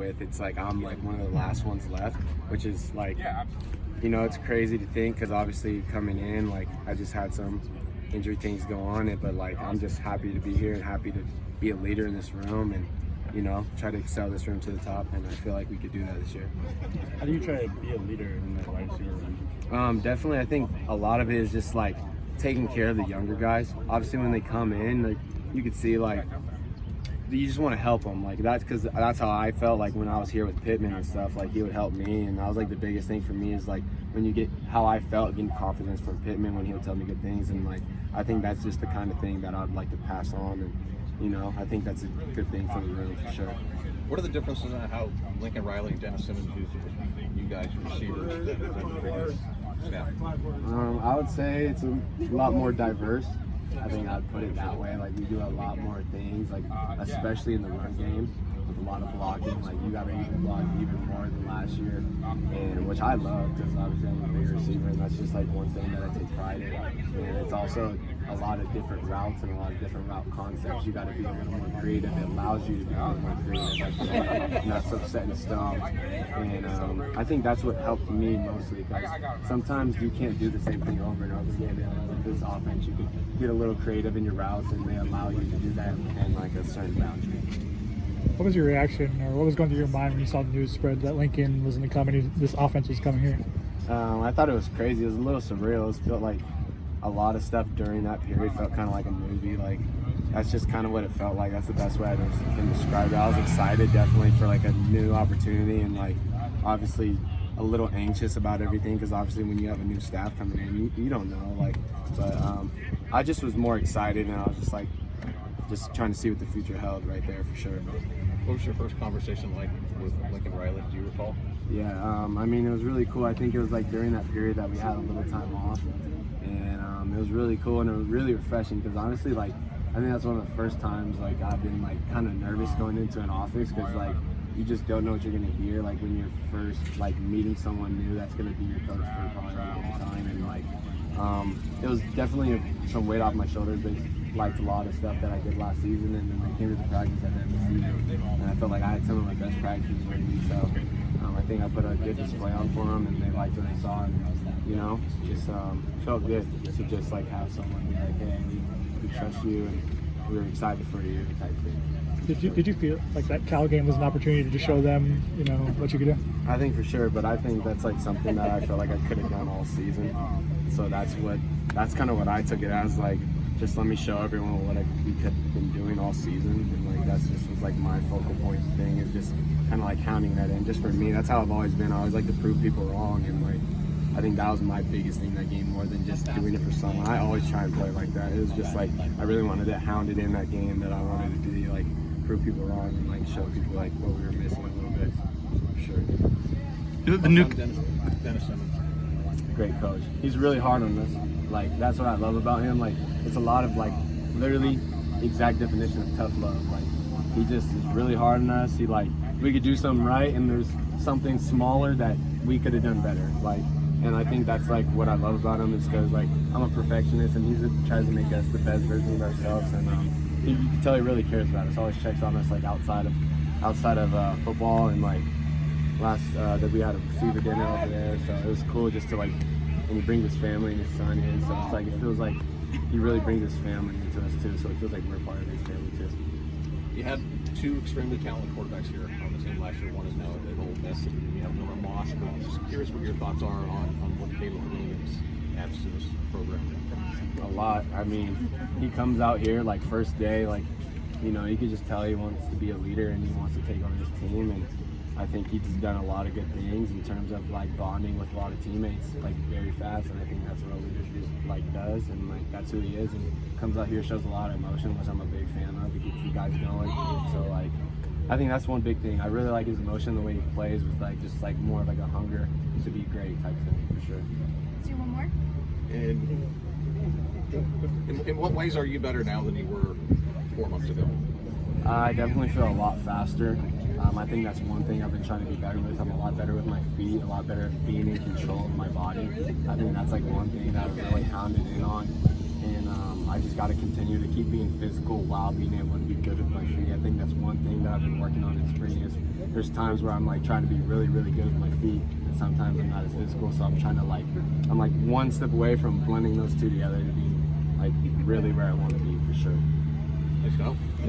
with, it's like I'm like one of the last ones left, which is like, you know, it's crazy to think because obviously coming in, like I just had some injury things go on, but like I'm just happy to be here and happy to be a leader in this room and, you know, try to excel this room to the top, and I feel like we could do that this year. How do you try to be a leader in the wide receiver room? Definitely, I think a lot of it is just like taking care of the younger guys. Obviously, when they come in, like you could see, like you just want to help them. Like that's because that's how I felt like when I was here with Pittman and stuff. Like he would help me, and that was like the biggest thing for me is like when you get how I felt getting confidence from Pittman when he would tell me good things, and like I think that's just the kind of thing that I'd like to pass on, and you know I think that's a good thing for the room for sure. What are the differences in how Lincoln Riley and Dennis Simmons use you guys receivers than the previous staff? I would say it's a lot more diverse. I think I'd put it that way. Like we do a lot more things, like especially in the run game, with a lot of blocking. Like you got to even block even more than last year, and which I love because obviously I'm a big receiver, and that's just like one thing that I take pride in. And it's also a lot of different routes and a lot of different route concepts. You got to be a little more creative. It allows you to be a little more creative, like not so set in stone. And I think that's what helped me mostly because sometimes you can't do the same thing over and over again. And with this offense, you can get a little creative in your routes, and they allow you to do that within like a certain boundary. What was your reaction, or what was going through your mind when you saw the news spread that Lincoln was in the company, this offense was coming here? I thought it was crazy. It was a little surreal. It felt like a lot of stuff during that period felt kind of like a movie. Like that's just kind of what it felt like. That's the best way I can describe it. I was excited definitely for like a new opportunity, and like obviously a little anxious about everything because obviously when you have a new staff coming in, you don't know. Like, but I just was more excited, and I was just like just trying to see what the future held right there for sure. What was your first conversation like with Lincoln Riley? Do you recall? Yeah, I mean, it was really cool. I think it was like during that period that we had a little time off, and it was really cool and it was really refreshing because honestly, like, I think that's one of the first times like I've been like kind of nervous going into an office because like you just don't know what you're gonna hear like when you're first like meeting someone new that's gonna be your coach for probably a long time, and like it was definitely some weight off my shoulders. They liked a lot of stuff that I did last season, and then I came to the practice at the end of the season, and I felt like I had some of my best practices with me. So I think I put a good display on for them, and they liked what they saw, and you know, just felt good to just like have someone be like, hey, we trust you, and we're excited for you, type thing. Did you feel like that Cal game was an opportunity to show them, you know, what you could do? I think for sure, but I think that's like something that I felt like I could have done all season. So that's kind of what I took it as, like, just let me show everyone what we could have been doing all season, and like that's just was like my focal point thing, is just kind of like hounding that in. Just for me, that's how I've always been. I always like to prove people wrong, and like I think that was my biggest thing that game, more than just doing it for someone. I always try and play like that. It was just like I really wanted to hound it in that game, that I wanted to do, like prove people wrong and like show people like what we were missing a little bit, for sure. The new Dennis Simmons. Great coach. He's really hard on us. Like that's what I love about him. Like it's a lot of like literally exact definition of tough love. Like he just is really hard on us. He like we could do something right, and there's something smaller that we could have done better. Like, and I think that's like what I love about him, is because like I'm a perfectionist, and he tries to make us the best version of ourselves, and you can tell he really cares about us. Always checks on us like outside of football, and like last that we had a receiver dinner over there, so it was cool just to like, and he brings his family and his son in, so it's like it feels like he really brings his family into us too, so it feels like we're part of his family too. You had two extremely talented quarterbacks here on the team last year. One is now at Ole Miss, and you have Noah Moss. But I'm just curious what your thoughts are on what Caleb Williams adds to this program. A lot. I mean, he comes out here like first day, like, you know, you could just tell he wants to be a leader and he wants to take over this team, and I think he's done a lot of good things in terms of like bonding with a lot of teammates like very fast, and I think that's what a leader like does, and like that's who he is, and comes out here, shows a lot of emotion, which I'm a big fan of. He keeps you guys going, so like I think that's one big thing. I really like his emotion, the way he plays, with like just like more of like a hunger to be great type thing, for sure. Let's do one more. In what ways are you better now than you were 4 months ago? I definitely feel a lot faster. I think that's one thing I've been trying to be better with. I'm a lot better with my feet, a lot better at being in control of my body. I think that's like one thing that I've really hounded in on. and I just got to continue to keep being physical while being able to be good with my feet. I think that's one thing that I've been working on in spring is there's times where I'm like trying to be really, really good with my feet, and sometimes I'm not as physical, so I'm trying to I'm like one step away from blending those two together to be like really where I want to be for sure. Let's go.